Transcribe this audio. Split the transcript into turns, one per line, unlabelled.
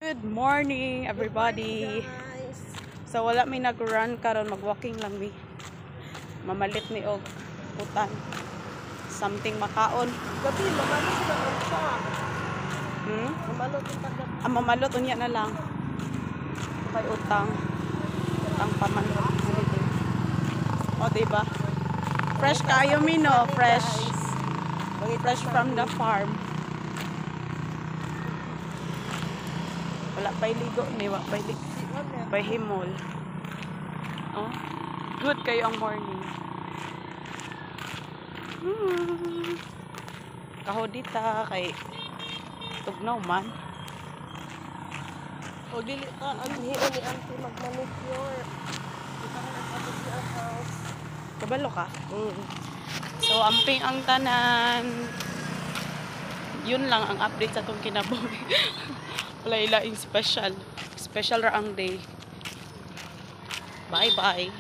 Good morning everybody.
Guys.
So wala may nag-run karon, mag-walking lang mi. Mamalit ni og utan. Something makaon.
Gabi, mamalo sila ang siya. Mamalo yung tagad.
Mamalot unya na lang. Kay utang. Utang pamanot. O diba? Fresh kayo mi no, fresh. Fresh from the farm. Wala pa'y ligo ni, wala pa'y ligo. Pa'y himol. Oh, good kayo ang morning. Kahodita kay tugnaw man.
O dili ka, anhiyo ni auntie mag-manicure. Kita ka nagpapit sa house.
Kabalo ka? So, amping ang tanan. Yun lang ang update sa itong kinabuhi. Wala ilaing special. Special ra ang day. Bye-bye.